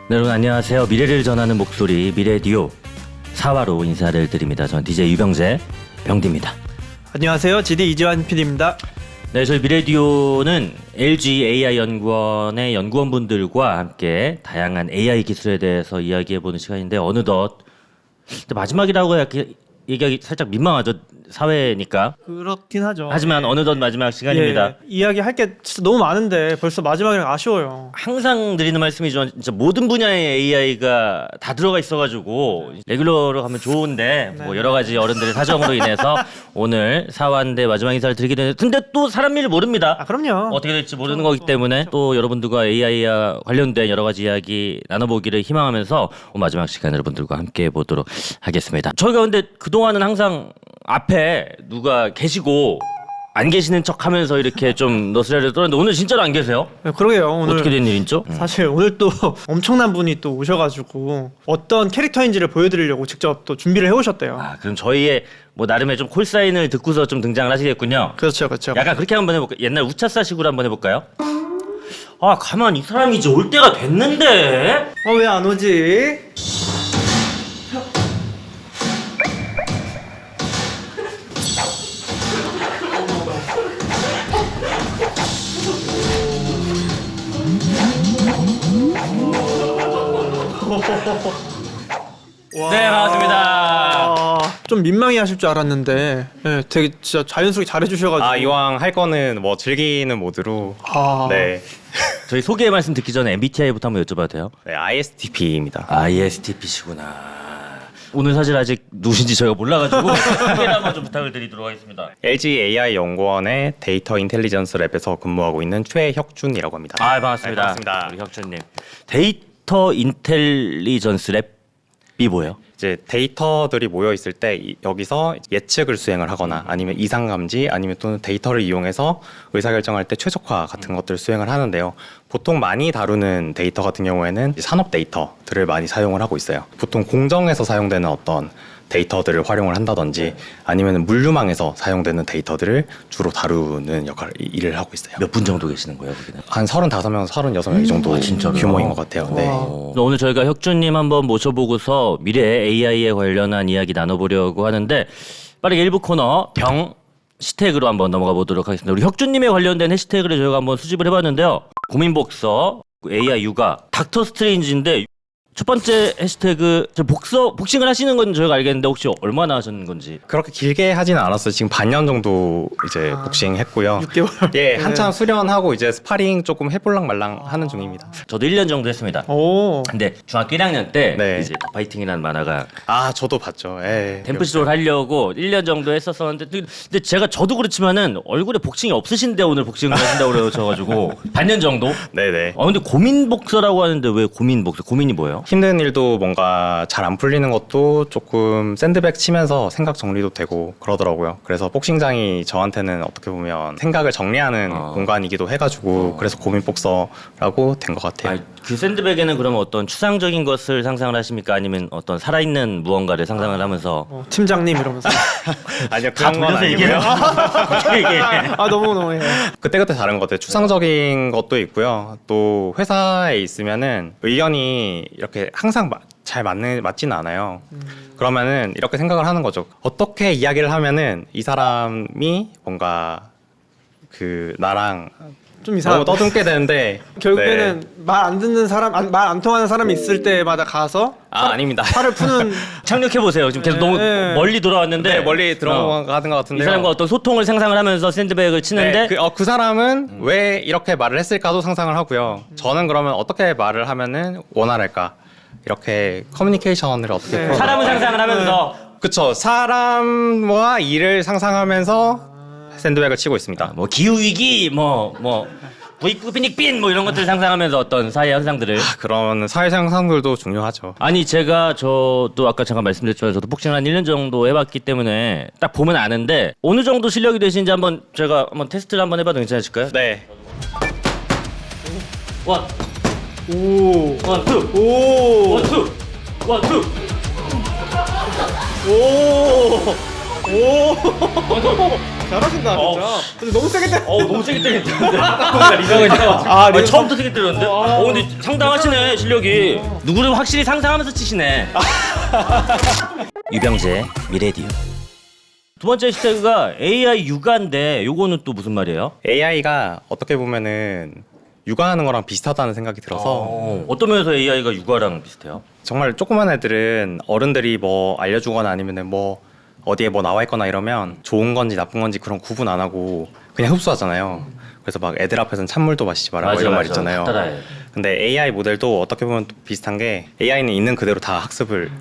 네, 여러분 안녕하세요. 미래를 전하는 목소리 미래디오 4화로 인사를 드립니다. 전 DJ 유병재 병디입니다. 안녕하세요. GD 이지환 PD입니다. 네, 저희 미래디오는 LG AI 연구원의 연구원분들과 함께 다양한 AI 기술에 대해서 이야기해보는 시간인데 어느덧 마지막이라고 얘기하기 살짝 민망하죠. 사회니까. 그렇긴 하죠. 하지만 어느덧 마지막 시간입니다. 예, 이야기할 게 진짜 너무 많은데 벌써 마지막이라 아쉬워요. 항상 드리는 말씀이지만 진짜 모든 분야의 AI가 다 들어가 있어가지고 레귤러로 가면 좋은데 뭐 여러 가지 어른들의 사정으로 인해서 오늘 4화인데 마지막 인사를 드리게 되는데 근데 또 사람 일 모릅니다. 아 그럼요. 어떻게 될지 모르는 거기 때문에 또 여러분들과 AI와 관련된 여러 가지 이야기 나눠보기를 희망하면서 마지막 시간 여러분들과 함께 해보도록 하겠습니다. 저희가 근데 그동안은 항상 앞에 누가 계시고 안 계시는 척하면서 이렇게 좀 너스레를 떨었는데 오늘 진짜로 안 계세요? 네, 그러게요. 오늘 어떻게 된 일이죠? 사실 오늘 또 엄청난 분이 또 오셔가지고 어떤 캐릭터인지를 보여드리려고 직접 또 준비를 해오셨대요. 아 그럼 저희의 뭐 나름의 좀 콜사인을 듣고서 좀 등장을 하시겠군요. 그렇죠, 그렇죠. 약간 그렇게 한번 해볼까요? 옛날 우차사식으로 한번 해볼까요? 아 가만 이 사람이 이제 올 때가 됐는데. 왜 안 오지? 네 반갑습니다. 좀 민망해하실 줄 알았는데, 네, 되게 진짜 자연스럽게 잘해주셔가지고. 아 이왕 할 거는 뭐 즐기는 모드로 네. 저희 소개 말씀 듣기 전에 MBTI부터 한번 여쭤봐도 돼요? 네, ISTP입니다. ISTP시구나. 오늘 사실 아직 누구신지 저희가 몰라가지고 소개를 한번 좀 부탁을 드리도록 하겠습니다. LG AI 연구원의 데이터 인텔리전스 랩에서 근무하고 있는 최혁준이라고 합니다. 아 반갑습니다. 네, 반갑습니다. 우리 혁준님. 데이터 인텔리전스 랩이 뭐예요? 이제 데이터들이 모여 있을 때 여기서 예측을 수행을 하거나 아니면 이상 감지 아니면 또는 데이터를 이용해서 의사결정할 때 최적화 같은 것들을 수행을 하는데요. 보통 많이 다루는 데이터 같은 경우에는 산업 데이터들을 많이 사용을 하고 있어요. 보통 공정에서 사용되는 어떤 데이터들을 활용을 한다든지 아니면 물류망에서 사용되는 데이터들을 주로 다루는 일을 하고 있어요. 몇 분 정도 계시는 거예요, 거기는? 한 35명, 36명 이 정도 진짜로요? 규모인 것 같아요. 네. 오늘 저희가 혁준님 한번 모셔보고서 미래 AI에 관련한 이야기 나눠보려고 하는데 빠르게 1부 코너 병 해시태그로 한번 넘어가 보도록 하겠습니다. 우리 혁준님에 관련된 해시태그를 저희가 한번 수집을 해봤는데요. 고민복서, AI 육아, 닥터 스트레인지인데 첫 번째 해시태그 복싱을 하시는 건 저희가 알겠는데 혹시 얼마나 하셨는 건지? 그렇게 길게 하지는 않았어요. 지금 반년 정도 이제 복싱했고요. 6개월. 예, 한참 수련하고 이제 스파링 조금 해볼랑 말랑 하는 중입니다. 저도 1년 정도 했습니다. 오. 근데 중학교 1학년 때 네. 이제 파이팅이라는 만화가 아, 저도 봤죠. 예. 템프시롤 하려고 1년 정도 했었었는데 근데 저도 그렇지만은 얼굴에 복싱이 없으신데 오늘 복싱을 하신다고 그러셔가지고 반년 정도? 네네. 근데 고민복서라고 하는데 왜 고민복서? 고민이 뭐예요? 힘든 일도 뭔가 잘 안 풀리는 것도 조금 샌드백 치면서 생각 정리도 되고 그러더라고요. 그래서 복싱장이 저한테는 어떻게 보면 생각을 정리하는 공간이기도 해가지고 그래서 고민복서라고 된 것 같아요. 그 샌드백에는 그러면 어떤 추상적인 것을 상상을 하십니까? 아니면 어떤 살아있는 무언가를 상상을 하면서 팀장님 이러면서. 아니요, 그런 건 아니고요. 너무 해. 그때그때 다른 것 같아요. 추상적인 것도 있고요. 또 회사에 있으면은 의견이 이렇게 항상 잘 맞지는 않아요. 그러면은 이렇게 생각을 하는 거죠. 어떻게 이야기를 하면은 이 사람이 뭔가 그 나랑 좀 이상하고 너무 떠듬게 되는데 결국에는 네. 말 안 듣는 사람, 말 안 통하는 사람이 있을 때마다 가서 아닙니다. 화를 푸는. 착륙해보세요. 지금 계속 너무 멀리 돌아왔는데 네, 멀리 들어가는 것 같은데요. 이 사람과 어떤 소통을 상상을 하면서 샌드백을 치는데 네, 그 사람은 왜 이렇게 말을 했을까도 상상을 하고요. 저는 그러면 어떻게 말을 하면은 원활할까? 이렇게 커뮤니케이션을 어떻게 네. 풀어갈까? 사람을 상상을 하면서 그쵸. 사람과 일을 상상하면서 샌드백을 치고 있습니다. 뭐 기후위기 부익부 빈익빈 이런 것들을 상상하면서 어떤 사회 현상들을 그런 사회적 현상들도 중요하죠. 아니 저도 아까 잠깐 말씀드렸지만 저도 복싱을 한 1년 정도 해봤기 때문에 딱 보면 아는데 어느 정도 실력이 되신지 제가 한번 테스트를 한번 해봐도 괜찮으실까요? 네. 원, 오. 원, 투, 오. 원, 투, 원, 투, 오. 오. 원, 투. 잘하신다 진짜. 근데 너무 세게 때. 너무 세게 때렸는데. 뭔가 리더가 아, 리더. 처음부터 세게 때렸는데. 근데 상당하시네 실력이. 누구를 확실히 상상하면서 치시네. 유병재 미래디오. 두 번째 해시태그가 AI 육아인데 요거는 또 무슨 말이에요? AI가 어떻게 보면은 육아하는 거랑 비슷하다는 생각이 들어서 어떤 면에서 AI가 육아랑 비슷해요? 정말 조그만 애들은 어른들이 뭐 알려주거나 아니면은 뭐 어디에 뭐 나와 있거나 이러면 좋은 건지 나쁜 건지 그런 구분 안 하고 그냥 흡수하잖아요. 그래서 막 애들 앞에서는 찬물도 마시지 마라 뭐 이런 말 있잖아요. 따라해. 근데 AI 모델도 어떻게 보면 또 비슷한 게 AI는 있는 그대로 다 학습을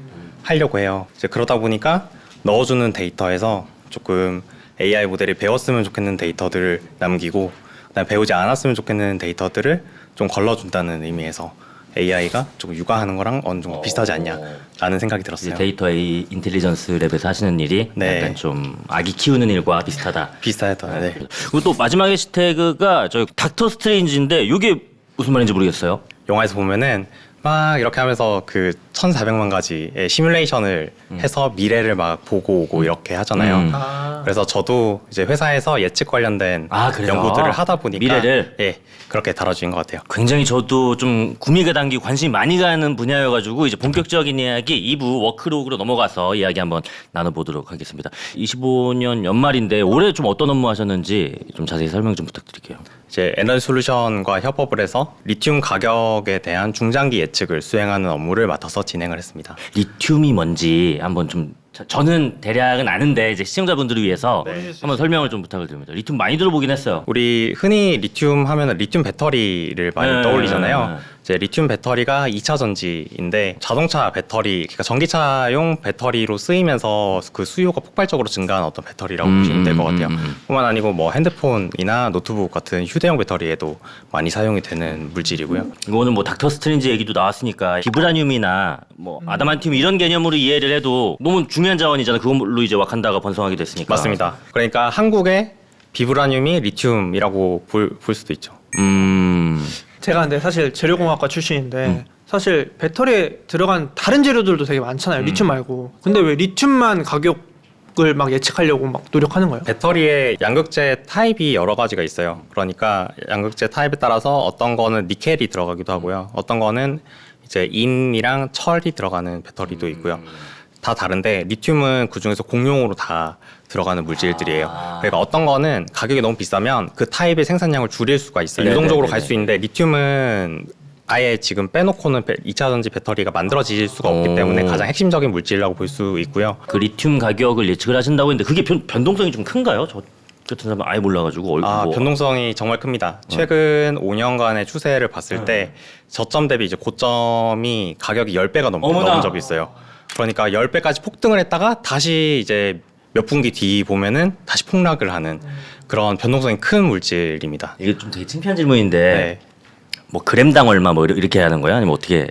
하려고 해요. 이제 그러다 보니까 넣어주는 데이터에서 조금 AI 모델이 배웠으면 좋겠는 데이터들을 남기고 그다음에 배우지 않았으면 좋겠는 데이터들을 좀 걸러준다는 의미에서 AI가 조금 육아하는 거랑 어느 정도 비슷하지 않냐라는 생각이 들었어요. 데이터 AI 인텔리전스 랩에서 하시는 일이 네. 약간 좀 아기 키우는 일과 비슷하다. 비슷하다. 네. 그리고 또 마지막 해시태그가 저 닥터 스트레인지인데 이게 무슨 말인지 모르겠어요. 영화에서 보면은 막 이렇게 하면서 그 1,400만 가지의 시뮬레이션을 해서 미래를 막 보고 오고 이렇게 하잖아요. 아. 그래서 저도 이제 회사에서 예측 관련된 그래요? 연구들을 하다 보니까 미래를? 예 그렇게 다뤄진 것 같아요. 굉장히 저도 좀 구미가 당기고 관심이 많이 가는 분야여가지고 이제 본격적인 이야기 2부 워크록으로 넘어가서 이야기 한번 나눠보도록 하겠습니다. 25년 연말인데 올해 좀 어떤 업무 하셨는지 좀 자세히 설명 좀 부탁드릴게요. 이제 에너지 솔루션과 협업을 해서 리튬 가격에 대한 중장기 예측을 수행하는 업무를 맡아서 진행을 했습니다. 리튬이 뭔지 한번 좀 저는 대략은 아는데 이제 시청자분들을 위해서 네. 한번 설명을 좀 부탁을 드립니다. 리튬 많이 들어보긴 했어요. 우리 흔히 리튬 하면은 리튬 배터리를 많이 네. 떠올리잖아요. 이제 리튬 배터리가 2차 전지인데 자동차 배터리, 그러니까 전기차용 배터리로 쓰이면서 그 수요가 폭발적으로 증가한 어떤 배터리라고 보시면 될 것 같아요. 뿐만 아니고 뭐 핸드폰이나 노트북 같은 휴대용 배터리에도 많이 사용이 되는 물질이고요. 이거는 뭐 닥터 스트레인지 얘기도 나왔으니까 비브라늄이나 뭐 아담한튬 이런 개념으로 이해를 해도 너무 중요한 자원이잖아. 그걸로 이제 와칸다가 번성하게 됐으니까. 맞습니다. 그러니까 한국의 비브라늄이 리튬이라고 볼 수도 있죠. 제가 근데 사실 재료공학과 출신인데 사실 배터리에 들어간 다른 재료들도 되게 많잖아요. 리튬 말고. 근데 왜 리튬만 가격을 막 예측하려고 막 노력하는 거예요? 배터리에 양극재 타입이 여러 가지가 있어요. 그러니까 양극재 타입에 따라서 어떤 거는 니켈이 들어가기도 하고요. 어떤 거는 이제 인이랑 철이 들어가는 배터리도 있고요. 다 다른데 리튬은 그 중에서 공용으로 다 들어가는 물질들이에요. 그러니까 어떤 거는 가격이 너무 비싸면 그 타입의 생산량을 줄일 수가 있어요. 유동적으로 갈 수 있는데 리튬은 아예 지금 빼놓고는 2차 전지 배터리가 만들어질 수가 없기 때문에 가장 핵심적인 물질이라고 볼 수 있고요. 그 리튬 가격을 예측을 하신다고 했는데 그게 변동성이 좀 큰가요? 저 같은 사람은 아예 몰라가지고. 뭐. 변동성이 정말 큽니다. 최근 5년간의 추세를 봤을 때 저점 대비 이제 고점이 가격이 10배가 넘은 적이 있어요. 그러니까 10배까지 폭등을 했다가 다시 이제 몇 분기 뒤 보면은 다시 폭락을 하는 그런 변동성이 큰 물질입니다. 이게 좀 되게 창피한 질문인데 네. 뭐 그램당 얼마 뭐 이렇게 하는 거야? 아니면 어떻게?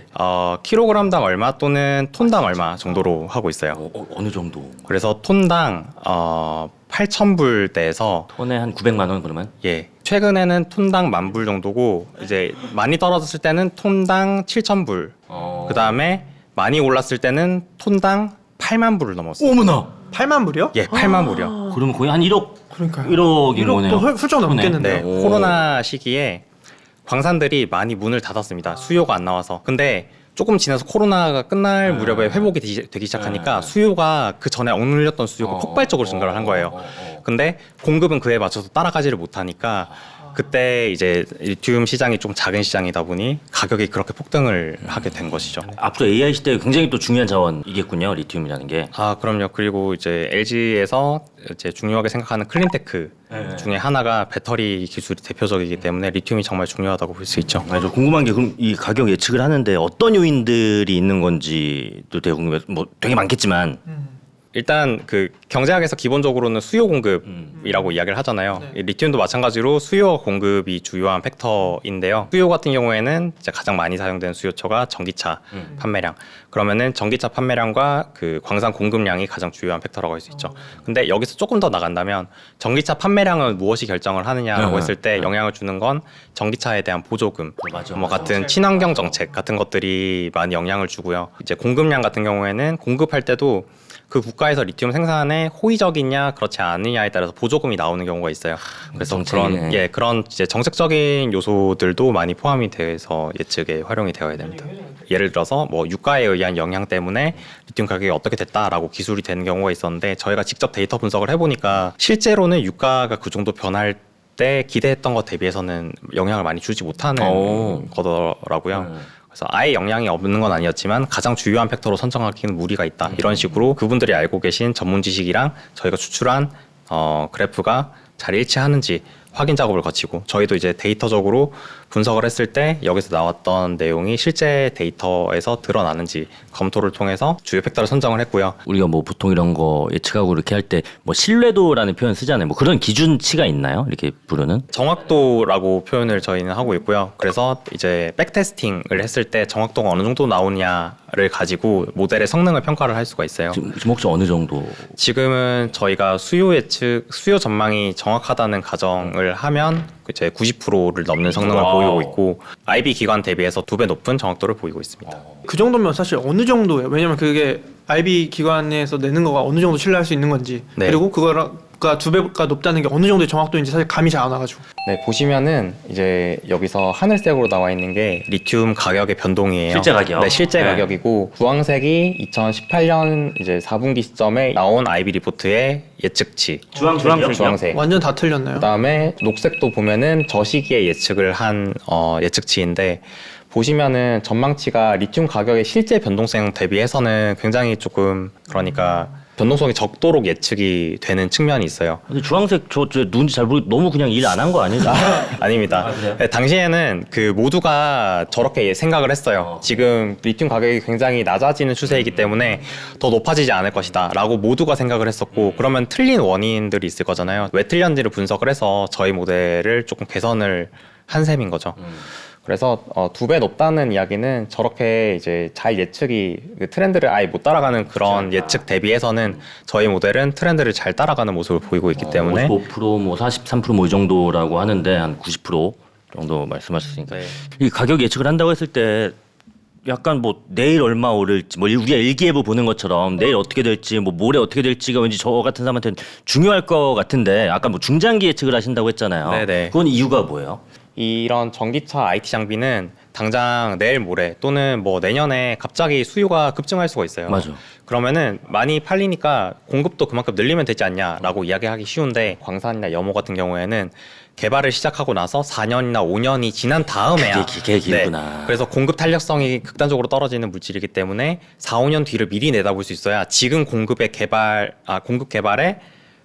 킬로그램당 얼마 또는 톤당 얼마 정도로 하고 있어요. 어느 정도? 그래서 톤당 8,000불대에서 톤에 한 900만 원 그러면? 예. 최근에는 톤당 10,000불 정도고 이제 많이 떨어졌을 때는 톤당 7,000불. 그다음에 많이 올랐을 때는 톤당 8만 불을 넘었어요. 어머나. 8만 불이요? 예, 8만 불이요. 그러면 거의 한 1억. 그러니까요. 1억인 거네요. 1억도 훌쩍 넘겠는데요. 네, 코로나 시기에 광산들이 많이 문을 닫았습니다. 수요가 안 나와서. 근데 조금 지나서 코로나가 끝날 무렵에 회복이 되기 시작하니까 수요가 그 전에 억눌렸던 수요가 폭발적으로 증가를 한 거예요. 근데 공급은 그에 맞춰서 따라가지를 못하니까 그때 이제 리튬 시장이 좀 작은 시장이다 보니 가격이 그렇게 폭등을 하게 된 것이죠. 앞으로 AI 시대에 굉장히 또 중요한 자원이겠군요. 리튬이라는 게. 그럼요. 그리고 이제 LG에서 이제 중요하게 생각하는 클린테크 중에 하나가 배터리 기술이 대표적이기 때문에 리튬이 정말 중요하다고 볼 수 있죠. 저 궁금한 게 그럼 이 가격 예측을 하는데 어떤 요인들이 있는 건지도 되게 궁금해요. 뭐 되게 많겠지만. 일단 그 경제학에서 기본적으로는 수요 공급이라고 이야기를 하잖아요. 이 리튬도 마찬가지로 수요와 공급이 주요한 팩터인데요. 수요 같은 경우에는 이제 가장 많이 사용되는 수요처가 전기차 판매량. 그러면은 전기차 판매량과 그 광산 공급량이 가장 주요한 팩터라고 할 수 있죠. 근데 여기서 조금 더 나간다면 전기차 판매량은 무엇이 결정을 하느냐라고 했을 때 영향을 주는 건 전기차에 대한 보조금, 뭐 같은 친환경 정책 같은 것들이 많이 영향을 주고요. 이제 공급량 같은 경우에는 공급할 때도 그 국가에서 리튬 생산에 호의적이냐 그렇지 않느냐에 따라서 보조금이 나오는 경우가 있어요. 그래서 정책이네. 그런 이제 정책적인 요소들도 많이 포함이 돼서 예측에 활용이 되어야 됩니다. 예를 들어서 뭐 유가에 의한 영향 때문에 리튬 가격이 어떻게 됐다라고 기술이 되는 경우가 있었는데 저희가 직접 데이터 분석을 해보니까 실제로는 유가가 그 정도 변할 때 기대했던 것 대비해서는 영향을 많이 주지 못하는 거더라고요. 그래서 아예 영향이 없는 건 아니었지만 가장 주요한 팩터로 선정하기는 무리가 있다. 이런 식으로 그분들이 알고 계신 전문 지식이랑 저희가 추출한 그래프가 잘 일치하는지 확인 작업을 거치고 저희도 이제 데이터적으로 분석을 했을 때 여기서 나왔던 내용이 실제 데이터에서 드러나는지 검토를 통해서 주요 팩터를 선정을 했고요. 우리가 뭐 보통 이런 거 예측하고 이렇게 할 때 뭐 신뢰도라는 표현 쓰잖아요. 뭐 그런 기준치가 있나요? 이렇게 부르는? 정확도라고 표현을 저희는 하고 있고요. 그래서 이제 백테스팅을 했을 때 정확도가 어느 정도 나오냐를 가지고 모델의 성능을 평가를 할 수가 있어요. 지금 혹시 어느 정도? 지금은 저희가 수요 전망이 정확하다는 가정을 하면 이제 90%를 넘는 성능을 보이고 있고 IB 기관 대비해서 2배 높은 정확도를 보이고 있습니다. 그 정도면 사실 어느 정도예요? 왜냐면 그게 IB 기관에서 내는 거가 어느 정도 신뢰할 수 있는 건지 네. 그리고 그거가 2배가 높다는 게 어느 정도의 정확도인지 사실 감이 잘 안 와가지고. 네, 보시면은 이제 여기서 하늘색으로 나와 있는 게 리튬 가격의 변동이에요. 실제 가격. 네, 실제 네. 가격이고 주황색이 2018년 이제 4분기 시점에 나온 IB 리포트의 예측치. 주황색. 완전 다 틀렸네요. 그다음에 녹색도 보면은 저 시기에 예측을 한 예측치인데 보시면은 전망치가 리튬 가격의 실제 변동성 대비해서는 굉장히 조금 그러니까 변동성이 적도록 예측이 되는 측면이 있어요. 근데 주황색 저 누군지 잘 모르 너무 그냥 일 안 한 거 아니에요? 아닙니다. 네, 당시에는 그 모두가 저렇게 생각을 했어요. 지금 리튬 가격이 굉장히 낮아지는 추세이기 때문에 더 높아지지 않을 것이다 라고 모두가 생각을 했었고 그러면 틀린 원인들이 있을 거잖아요. 왜 틀렸는지를 분석을 해서 저희 모델을 조금 개선을 한 셈인 거죠. 그래서 2배 높다는 이야기는 저렇게 이제 잘 예측이 그 트렌드를 아예 못 따라가는 그런 예측 대비해서는 저희 모델은 트렌드를 잘 따라가는 모습을 보이고 있기 때문에 55% 뭐 43% 뭐 이 정도라고 하는데 한 90% 정도 말씀하셨으니까 네. 이 가격 예측을 한다고 했을 때 약간 뭐 내일 얼마 오를지 뭐 우리가 일기예보 보는 것처럼 내일 어떻게 될지 뭐 모레 어떻게 될지가 왠지 저 같은 사람한테는 중요할 것 같은데 아까 뭐 중장기 예측을 하신다고 했잖아요. 네네. 그건 이유가 뭐예요? 이런 전기차 IT 장비는 당장 내일 모레 또는 뭐 내년에 갑자기 수요가 급증할 수가 있어요. 맞아. 그러면은 많이 팔리니까 공급도 그만큼 늘리면 되지 않냐라고 이야기하기 쉬운데 광산이나 염호 같은 경우에는 개발을 시작하고 나서 4년이나 5년이 지난 다음에야 그게 길구나. 그래서 공급 탄력성이 극단적으로 떨어지는 물질이기 때문에 4, 5년 뒤를 미리 내다볼 수 있어야 지금 공급 개발에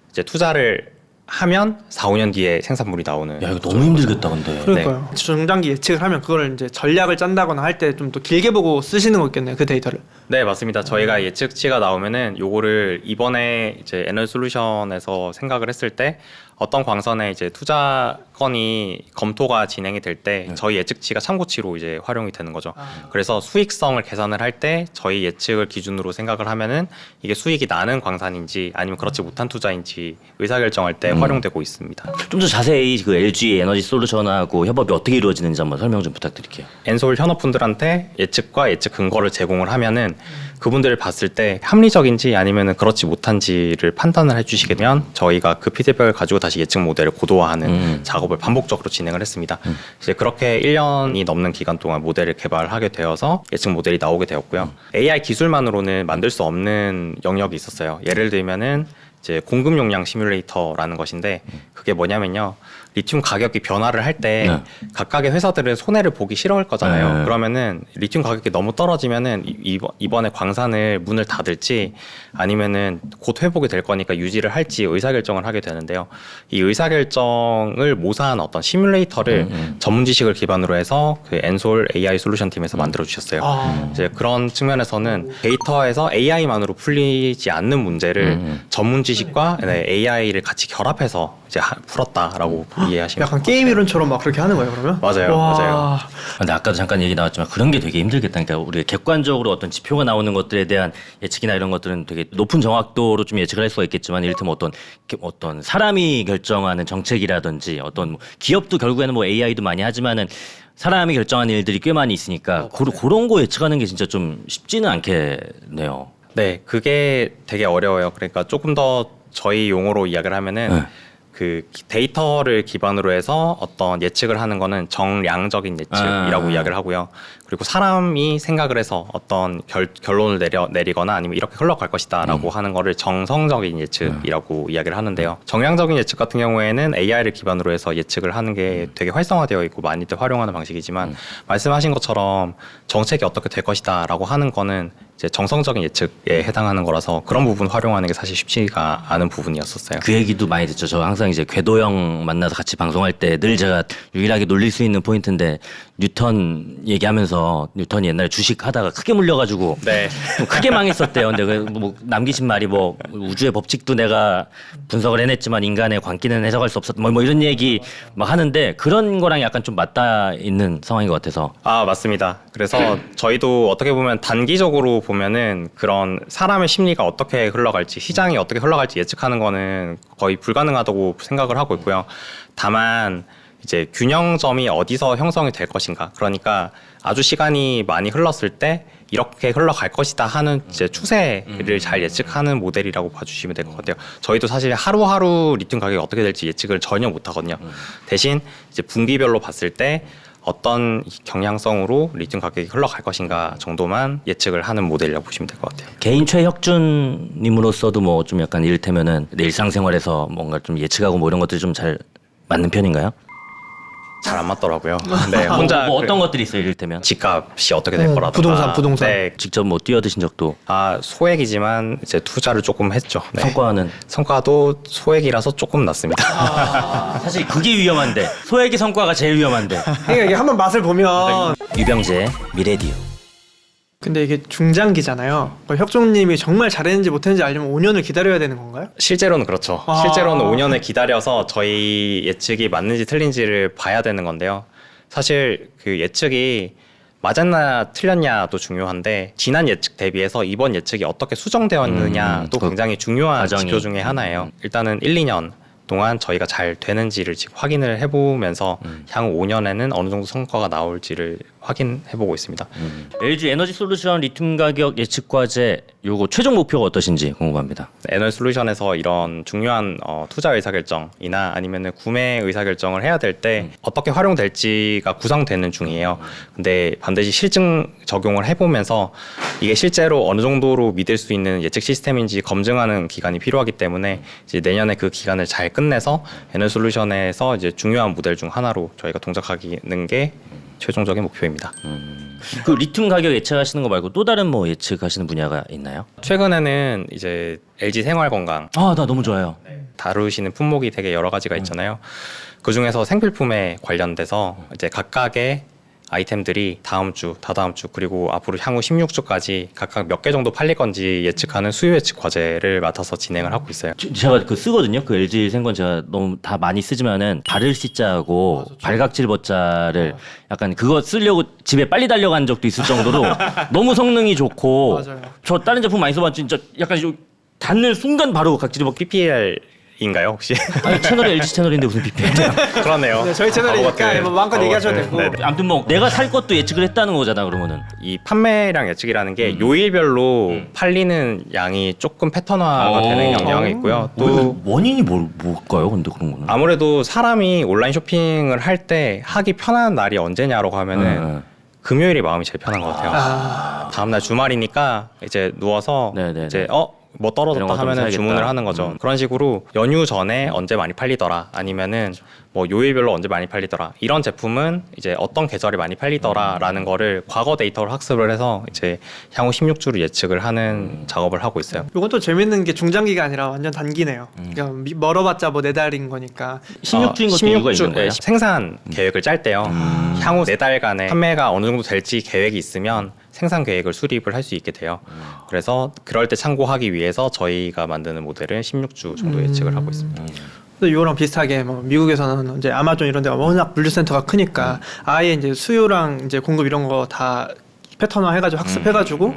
이제 투자를 하면 4, 5년 뒤에 생산물이 나오는. 야 이거 너무 힘들겠다 근데. 그러니까요. 중장기 예측을 하면 그걸 이제 전략을 짠다거나 할 때 좀 더 길게 보고 쓰시는 거겠네요. 그 데이터를. 네, 맞습니다. 저희가 예측치가 나오면은 요거를 이번에 이제 에너지 솔루션에서 생각을 했을 때 어떤 광선에 이제 투자 건이 검토가 진행이 될 때 저희 예측치가 참고치로 이제 활용이 되는 거죠. 그래서 수익성을 계산을 할 때 저희 예측을 기준으로 생각을 하면은 이게 수익이 나는 광산인지 아니면 그렇지 못한 투자인지 의사결정할 때 활용되고 있습니다. 좀 더 자세히 그 LG 에너지 솔루션하고 협업이 어떻게 이루어지는지 한번 설명 좀 부탁드릴게요. 엔솔 현업분들한테 예측과 예측 근거를 제공을 하면은 그분들을 봤을 때 합리적인지 아니면은 그렇지 못한지를 판단을 해주시게 되면 저희가 그 피드백을 가지고 다시 예측 모델을 고도화하는 작업을 반복적으로 진행을 했습니다. 이제 그렇게 1년이 넘는 기간 동안 모델을 개발하게 되어서 예측 모델이 나오게 되었고요. AI 기술만으로는 만들 수 없는 영역이 있었어요. 예를 들면은 이제 공급 용량 시뮬레이터라는 것인데 그게 뭐냐면요. 리튬 가격이 변화를 할 때 각각의 회사들은 손해를 보기 싫어할 거잖아요. 그러면은 리튬 가격이 너무 떨어지면은 이번에 광산을 문을 닫을지 아니면은 곧 회복이 될 거니까 유지를 할지 의사결정을 하게 되는데요. 이 의사결정을 모사한 어떤 시뮬레이터를 전문 지식을 기반으로 해서 그 엔솔 AI 솔루션 팀에서 만들어 주셨어요. 이제 그런 측면에서는 데이터에서 AI만으로 풀리지 않는 문제를 전문 지식과 AI를 같이 결합해서 이제 풀었다라고 이해하시면 약간 게임 이론처럼 막 그렇게 하는 거예요, 그러면? 맞아요, 와. 맞아요. 근데 아까도 잠깐 얘기 나왔지만 그런 게 되게 힘들겠다. 그러니까 우리가 객관적으로 어떤 지표가 나오는 것들에 대한 예측이나 이런 것들은 되게 높은 정확도로 좀 예측을 할 수가 있겠지만 이를테면 어떤 사람이 결정하는 정책이라든지 어떤 뭐 기업도 결국에는 뭐 AI도 많이 하지만은 사람이 결정하는 일들이 꽤 많이 있으니까 그런 거 예측하는 게 진짜 좀 쉽지는 않겠네요. 네, 그게 되게 어려워요. 그러니까 조금 더 저희 용어로 이야기를 하면은 네. 그 데이터를 기반으로 해서 어떤 예측을 하는 거는 정량적인 예측이라고 이야기를 하고요. 그리고 사람이 생각을 해서 어떤 결론을 내리거나 아니면 이렇게 흘러갈 것이다라고 하는 거를 정성적인 예측이라고 이야기를 하는데요. 정량적인 예측 같은 경우에는 AI를 기반으로 해서 예측을 하는 게 되게 활성화되어 있고 많이들 활용하는 방식이지만 말씀하신 것처럼 정책이 어떻게 될 것이다라고 하는 거는 이제 정성적인 예측에 해당하는 거라서 그런 부분 활용하는 게 사실 쉽지가 않은 부분이었었어요. 그 얘기도 많이 듣죠. 저 항상 이제 궤도형 만나서 같이 방송할 때 늘 제가 유일하게 놀릴 수 있는 포인트인데 뉴턴 얘기하면서 뉴턴이 옛날에 주식 하다가 크게 물려가지고 네. 좀 크게 망했었대요. 근데 뭐 남기신 말이 뭐 우주의 법칙도 내가 분석을 해냈지만 인간의 광기는 해석할 수 없었 뭐 이런 얘기 막 하는데 그런 거랑 약간 좀 맞닿아 있는 상황인 것 같아서. 아, 맞습니다. 그래서 저희도 어떻게 보면 단기적으로 보면은 그런 사람의 심리가 어떻게 흘러갈지, 시장이 어떻게 흘러갈지 예측하는 거는 거의 불가능하다고 생각을 하고 있고요. 다만 이제 균형점이 어디서 형성이 될 것인가. 그러니까 아주 시간이 많이 흘렀을 때 이렇게 흘러갈 것이다 하는 이제 추세를 잘 예측하는 모델이라고 봐주시면 될 것 같아요. 저희도 사실 하루하루 리튬 가격이 어떻게 될지 예측을 전혀 못 하거든요. 대신 이제 분기별로 봤을 때 어떤 경향성으로 리튬 가격이 흘러갈 것인가 정도만 예측을 하는 모델이라고 보시면 될 것 같아요. 개인 최혁준님으로서도 뭐 좀 약간 이를테면은 내 일상생활에서 뭔가 좀 예측하고 뭐 이런 것들이 좀 잘 맞는 편인가요? 잘 안 맞더라고요. 네, 혼자 뭐 어떤 것들이 있어요, 이를테면? 집값이 어떻게 될 거라든가. 부동산. 네, 직접 뭐 뛰어드신 적도 소액이지만 이제 투자를 조금 했죠. 네. 성과는 성과도 소액이라서 조금 낮습니다. 사실 그게 위험한데 소액의 성과가 제일 위험한데. 그러니까 이게 한번 맛을 보면 유병재 미래디오. 근데 이게 중장기잖아요. 그러니까 혁종님이 정말 잘했는지 못했는지 알려면 5년을 기다려야 되는 건가요? 실제로는 그렇죠. 아. 실제로는 5년을 기다려서 저희 예측이 맞는지 틀린지를 봐야 되는 건데요. 사실 그 예측이 맞았나 틀렸냐도 중요한데 지난 예측 대비해서 이번 예측이 어떻게 수정되었느냐도 굉장히 중요한 과정이. 지표 중에 하나예요. 일단은 1, 2년 동안 저희가 잘 되는지를 지금 확인을 해보면서 향후 5년에는 어느 정도 성과가 나올지를 확인해보고 있습니다. LG 에너지 솔루션 리튬 가격 예측 과제 요거 최종 목표가 어떠신지 궁금합니다. 에너지 솔루션에서 이런 중요한 투자 의사결정이나 아니면 구매 의사결정을 해야 될 때 어떻게 활용될지가 구상되는 중이에요. 근데 반드시 실증 적용을 해보면서 이게 실제로 어느 정도로 믿을 수 있는 예측 시스템인지 검증하는 기간이 필요하기 때문에 이제 내년에 그 기간을 잘 끝내서 에너지 솔루션에서 이제 중요한 모델 중 하나로 저희가 동작하는 게 최종적인 목표입니다. 그 리튬 가격 예측하시는 거 말고 또 다른 뭐 예측하시는 분야가 있나요? 최근에는 이제 LG 생활건강 아, 나 너무 좋아요. 다루시는 품목이 되게 여러 가지가 있잖아요. 그 중에서 생필품에 관련돼서 이제 각각의 아이템들이 다음 주, 다다음 주 그리고 앞으로 향후 16주까지 각각 몇 개 정도 팔릴 건지 예측하는 수요 예측 과제를 맡아서 진행을 하고 있어요. 제가 그 쓰거든요. 그 LG 생건 제가 너무 다 많이 쓰지만은 바를 C자하고 발각질 버자를 약간 그거 쓰려고 집에 빨리 달려간 적도 있을 정도로 너무 성능이 좋고 맞아요. 저 다른 제품 많이 써봤지 진짜 약간 요 닿는 순간 바로 각질이 막 PPL인가요 혹시? 아니 채널이 LG 채널인데 무슨 PPL이야. 그렇네요. 네, 저희 채널이니까 뭐 마음껏 얘기하셔도 되고. 네. 아무튼 뭐 내가 살 것도 예측을 했다는 거잖아 그러면은. 이 판매량 예측이라는 게 요일별로 팔리는 양이 조금 패턴화가 되는 영향이 있고요. 또 원인이 뭘까요? 근데 그런 거는. 아무래도 사람이 온라인 쇼핑을 할 때 하기 편한 날이 언제냐라고 하면은 금요일이 마음이 제일 편한 것 같아요. 다음날 주말이니까 이제 누워서 네네네. 이제 뭐 이런 떨어졌다 거좀 하면은 사야겠다. 주문을 하는 거죠. 그런 식으로 연휴 전에 언제 많이 팔리더라 아니면은 뭐 요일별로 언제 많이 팔리더라 이런 제품은 이제 어떤 계절에 많이 팔리더라라는 거를 과거 데이터로 학습을 해서 이제 향후 16주를 예측을 하는 작업을 하고 있어요. 이건 또 재밌는 게 중장기가 아니라 완전 단기네요. 그러니까 멀어봤자 뭐 4달인 거니까. 16주인 것도 이유가 있는 거예요? 생산 계획을 짤 때요. 향후 4달간의 판매가 어느 정도 될지 계획이 있으면 생산 계획을 수립을 할 수 있게 돼요. 그래서 그럴 때 참고하기 위해서 저희가 만드는 모델은 16주 정도 예측을 하고 있습니다. 또 이거랑 비슷하게 뭐 미국에서는 이제 아마존 이런 데가 워낙 물류센터가 크니까 아예 이제 수요랑 이제 공급 이런 거 다 패턴화 해가지고 학습해가지고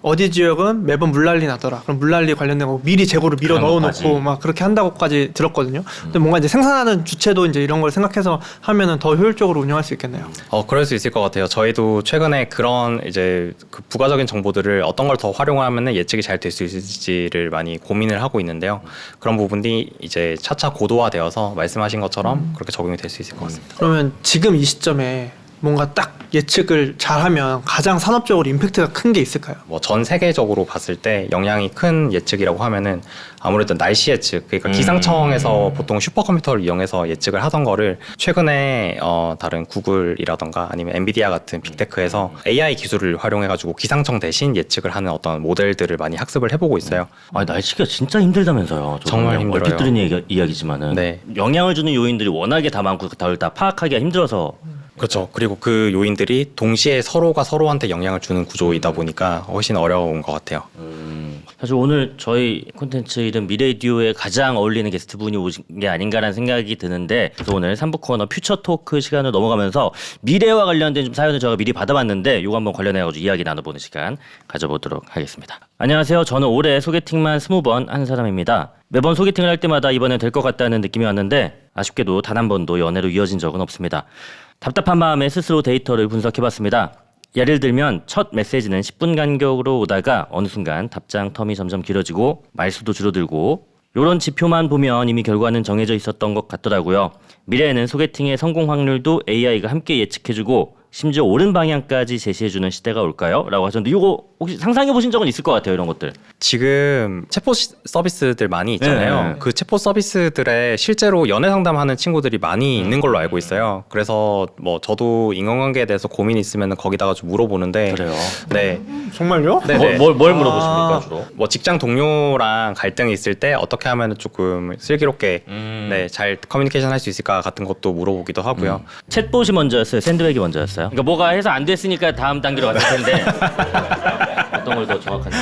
어디 지역은 매번 물난리 나더라. 그럼 물난리 관련된 거 미리 재고를 밀어 그런 넣어놓고 것까지. 막 그렇게 한다고까지 들었거든요. 근데 뭔가 이제 생산하는 주체도 이제 이런 걸 생각해서 하면은 더 효율적으로 운영할 수 있겠네요. 그럴 수 있을 것 같아요. 저희도 최근에 그런 이제 그 부가적인 정보들을 어떤 걸 더 활용하면 예측이 잘 될 수 있을지를 많이 고민을 하고 있는데요. 그런 부분이 이제 차차 고도화되어서 말씀하신 것처럼 그렇게 적용이 될 수 있을 것 같습니다. 그러면 지금 이 시점에 뭔가 딱 예측을 잘하면 가장 산업적으로 임팩트가 큰 게 있을까요? 뭐 전 세계적으로 봤을 때 영향이 큰 예측이라고 하면은 아무래도 날씨 예측, 그러니까 기상청에서 보통 슈퍼컴퓨터를 이용해서 예측을 하던 거를 최근에 다른 구글이라던가 아니면 엔비디아 같은 빅테크에서 AI 기술을 활용해가지고 기상청 대신 예측을 하는 어떤 모델들을 많이 학습을 해보고 있어요. 아 날씨가 진짜 힘들다면서요. 정말 저는 힘들어요. 얼핏 들은 이야기지만은 네. 영향을 주는 요인들이 워낙에 다 많고 그걸 다 파악하기가 힘들어서 그렇죠. 그리고 그 요인들이 동시에 서로가 서로한테 영향을 주는 구조이다 보니까 훨씬 어려운 것 같아요. 사실 오늘 저희 콘텐츠 이름 미래디오에 가장 어울리는 게스트분이 오신 게 아닌가라는 생각이 드는데 그래서 오늘 3부 코너 퓨처 토크 시간을 넘어가면서 미래와 관련된 좀 사연을 제가 미리 받아봤는데 이거 한번 관련해가지고 이야기 나눠보는 시간 가져보도록 하겠습니다. 안녕하세요. 저는 올해 소개팅만 20번 한 사람입니다. 매번 소개팅을 할 때마다 이번엔 될 것 같다는 느낌이 왔는데 아쉽게도 단 한 번도 연애로 이어진 적은 없습니다. 답답한 마음에 스스로 데이터를 분석해봤습니다. 예를 들면 첫 메시지는 10분 간격으로 오다가 어느 순간 답장 텀이 점점 길어지고 말수도 줄어들고 이런 지표만 보면 이미 결과는 정해져 있었던 것 같더라고요. 미래에는 소개팅의 성공 확률도 AI가 함께 예측해주고 심지어 옳은 방향까지 제시해주는 시대가 올까요? 라고 하셨는데 이거 혹시 상상해보신 적은 있을 것 같아요. 이런 것들. 지금 챗봇 서비스들 많이 있잖아요. 네. 그 챗봇 서비스들에 실제로 연애 상담하는 친구들이 많이 있는 걸로 알고 있어요. 그래서 뭐 저도 인간관계에 대해서 고민이 있으면 거기다가 좀 물어보는데 그래요. 네. 정말요? 네네. 뭘 물어보십니까 주로? 뭐 직장 동료랑 갈등이 있을 때 어떻게 하면 조금 슬기롭게 네, 잘 커뮤니케이션 할 수 있을까 같은 것도 물어보기도 하고요. 챗봇이 먼저였어요? 샌드백이 먼저였어요? 그러니까 뭐가 해서 안 됐으니까 다음 단계로 갔을 텐데 어떤 걸 더 정확한지.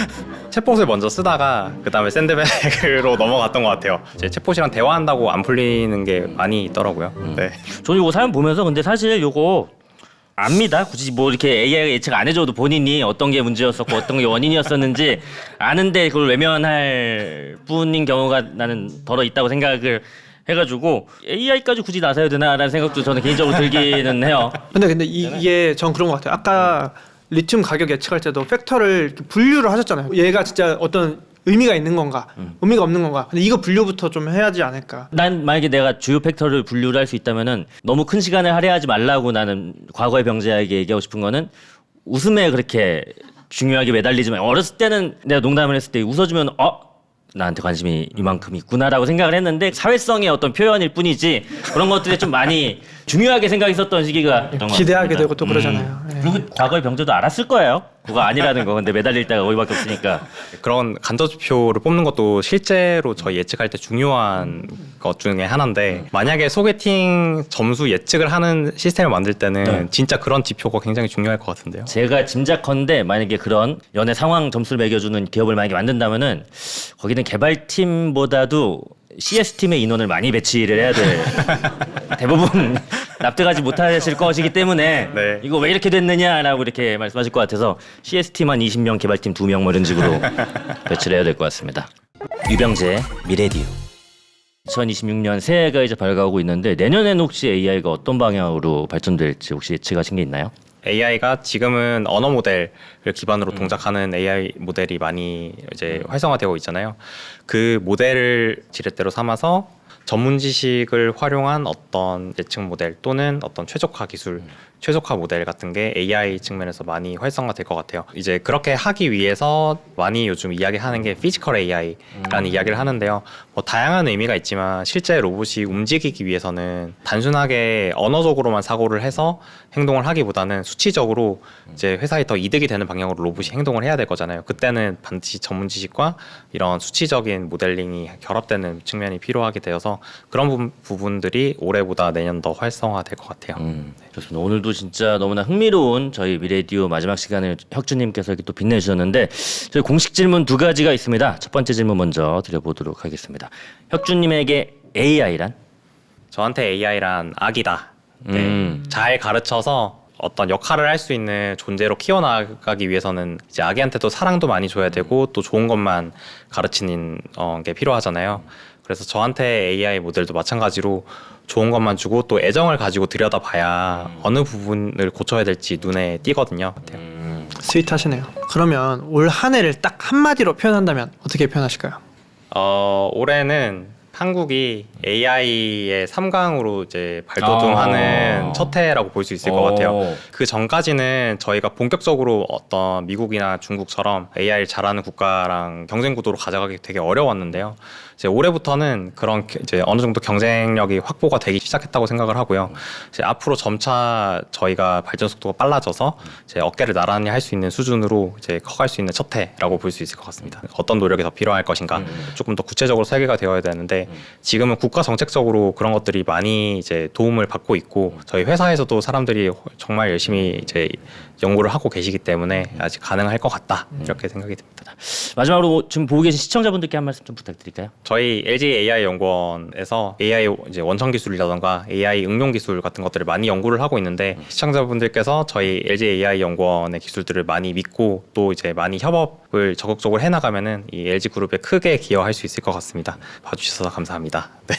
챗봇을 먼저 쓰다가 그다음에 샌드백으로 넘어갔던 것 같아요. 제 챗봇이랑 대화한다고 안 풀리는 게 많이 있더라고요. 네. 저는 이거 사연 보면서 근데 사실 이거 압니다. 굳이 뭐 이렇게 AI가 예측 안 해줘도 본인이 어떤 게 문제였었고 어떤 게 원인이었었는지 아는데 그걸 외면할 뿐인 경우가 나는 덜어 있다고 생각을 해가지고 AI까지 굳이 나서야 되나라는 생각도 저는 개인적으로 들기는 해요. 근데 이게 전 그런 것 같아요. 아까 리튬 가격 예측할 때도 팩터를 이렇게 분류를 하셨잖아요. 얘가 진짜 어떤 의미가 있는 건가, 의미가 없는 건가. 근데 이거 분류부터 좀 해야지 않을까. 난 만약에 내가 주요 팩터를 분류를 할 수 있다면은 너무 큰 시간을 할애하지 말라고 나는 과거의 병자에게 얘기하고 싶은 거는 웃음에 그렇게 중요하게 매달리지만 어렸을 때는 내가 농담을 했을 때 웃어주면 나한테 관심이 이만큼 있구나라고 생각을 했는데 사회성의 어떤 표현일 뿐이지 그런 것들이 좀 많이 중요하게 생각했었던 시기가 있던 것 기대하게 같습니다. 되고 또 그러잖아요. 예. 그리고 과거의 병자도 알았을 거예요. 그거 아니라는 거. 근데 매달릴 데가 거기밖에 없으니까. 그런 간접지표를 뽑는 것도 실제로 저희 예측할 때 중요한 것 중에 하나인데 만약에 소개팅 점수 예측을 하는 시스템을 만들 때는 네. 진짜 그런 지표가 굉장히 중요할 것 같은데요. 제가 짐작컨대 만약에 그런 연애 상황 점수를 매겨주는 기업을 만약에 만든다면은 거기는 개발팀보다도 CS팀의 인원을 많이 배치를 해야 돼. 대부분 납득하지 못하실 것이기 때문에 네. 이거 왜 이렇게 됐느냐라고 이렇게 말씀하실 것 같아서 CS팀 한 20명, 개발팀 2명 뭐 이런 식으로 배치를 해야 될 것 같습니다. 유병재 미래디오. 2026년 새해가 이제 밝아오고 있는데 내년에는 혹시 AI가 어떤 방향으로 발전될지 혹시 예측하신 게 있나요? AI가 지금은 언어 모델을 기반으로 동작하는 AI 모델이 많이 이제 활성화되고 있잖아요. 그 모델을 지렛대로 삼아서 전문 지식을 활용한 어떤 예측 모델 또는 어떤 최적화 기술, 최적화 모델 같은 게 AI 측면에서 많이 활성화될 것 같아요. 이제 그렇게 하기 위해서 많이 요즘 이야기하는 게 피지컬 AI라는 이야기를 하는데요. 뭐 다양한 의미가 있지만 실제 로봇이 움직이기 위해서는 단순하게 언어적으로만 사고를 해서 행동을 하기보다는 수치적으로 이제 회사에 더 이득이 되는 방향으로 로봇이 행동을 해야 될 거잖아요. 그때는 반드시 전문 지식과 이런 수치적인 모델링이 결합되는 측면이 필요하게 되어서 그런 부분들이 올해보다 내년 더 활성화될 것 같아요. 좋습니다. 오늘도 진짜 너무나 흥미로운 저희 미래디오 마지막 시간을 혁주님께서 이렇게 또 빛내주셨는데 저희 공식 질문 2가지가 있습니다. 첫 번째 질문 먼저 드려보도록 하겠습니다. 혁주님에게 AI란? 저한테 AI란 악이다. 네. 잘 가르쳐서 어떤 역할을 할 수 있는 존재로 키워나가기 위해서는 이제 아기한테도 사랑도 많이 줘야 되고 또 좋은 것만 가르치는 게 필요하잖아요. 그래서 저한테 AI 모델도 마찬가지로 좋은 것만 주고 또 애정을 가지고 들여다봐야 어느 부분을 고쳐야 될지 눈에 띄거든요. 스윗하시네요. 그러면 올 한 해를 딱 한마디로 표현한다면 어떻게 표현하실까요? 올해는 한국이 AI의 3강으로 이제 발돋움하는 첫 해라고 볼 수 있을 것 같아요. 그 전까지는 저희가 본격적으로 어떤 미국이나 중국처럼 AI를 잘하는 국가랑 경쟁 구도로 가져가기 되게 어려웠는데요. 이제 올해부터는 그런 이제 어느 정도 경쟁력이 확보가 되기 시작했다고 생각을 하고요. 이제 앞으로 점차 저희가 발전 속도가 빨라져서 이제 어깨를 나란히 할 수 있는 수준으로 이제 커갈 수 있는 첫 해라고 볼 수 있을 것 같습니다. 어떤 노력이 더 필요할 것인가, 조금 더 구체적으로 설계가 되어야 되는데 지금은 국가 정책적으로 그런 것들이 많이 이제 도움을 받고 있고 저희 회사에서도 사람들이 정말 열심히 이제 연구를 하고 계시기 때문에 아직 가능할 것 같다 이렇게 생각이 듭니다. 마지막으로 지금 보고 계신 시청자분들께 한 말씀 좀 부탁드릴까요? 저희 LG AI 연구원에서 AI 이제 원천 기술이라던가 AI 응용 기술 같은 것들을 많이 연구를 하고 있는데 시청자분들께서 저희 LG AI 연구원의 기술들을 많이 믿고 또 이제 많이 협업을 적극적으로 해나가면은 이 LG 그룹에 크게 기여할 수 있을 것 같습니다. 봐주셔서 감사합니다. 네.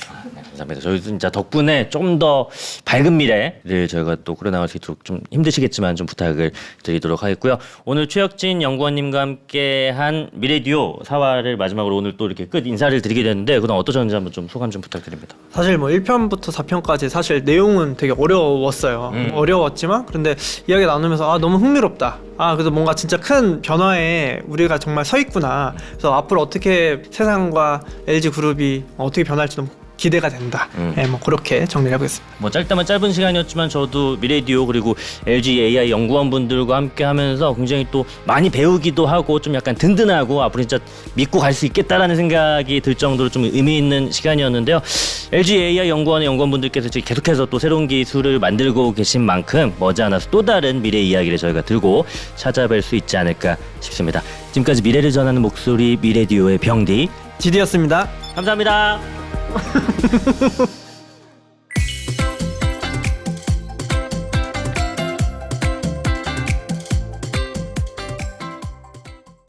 감사합니다. 저희 진짜 덕분에 좀 더 밝은 미래를 저희가 또 꾸려나갈 수 있도록 좀 힘드시겠지만 좀 부탁을 드리도록 하겠고요. 오늘 최혁진 연구원님과 함께한 미래듀오 4화를 마지막으로 오늘 또 이렇게 끝 인사를 드리게 됐는데 그동안 어떠셨는지 한번 좀 소감 좀 부탁드립니다. 사실 뭐 1편부터 4편까지 사실 내용은 되게 어려웠어요. 어려웠지만 그런데 이야기 나누면서 아 너무 흥미롭다. 아 그래서 뭔가 진짜 큰 변화에 우리가 정말 서 있구나. 그래서 앞으로 어떻게 세상과 LG 그룹이 어떻게 변할지 너무 기대가 된다. 네, 뭐 그렇게 정리를 해보겠습니다. 뭐 짧다만 짧은 시간이었지만 저도 미래듀오 그리고 LG AI 연구원분들과 함께하면서 굉장히 또 많이 배우기도 하고 좀 약간 든든하고 앞으로 진짜 믿고 갈 수 있겠다라는 생각이 들 정도로 좀 의미 있는 시간이었는데요. LG AI 연구원의 연구원분들께서 지금 계속해서 또 새로운 기술을 만들고 계신 만큼 머지않아서 또 다른 미래 이야기를 저희가 들고 찾아뵐 수 있지 않을까 싶습니다. 지금까지 미래를 전하는 목소리 미래듀오의 병디 지디였습니다. 감사합니다.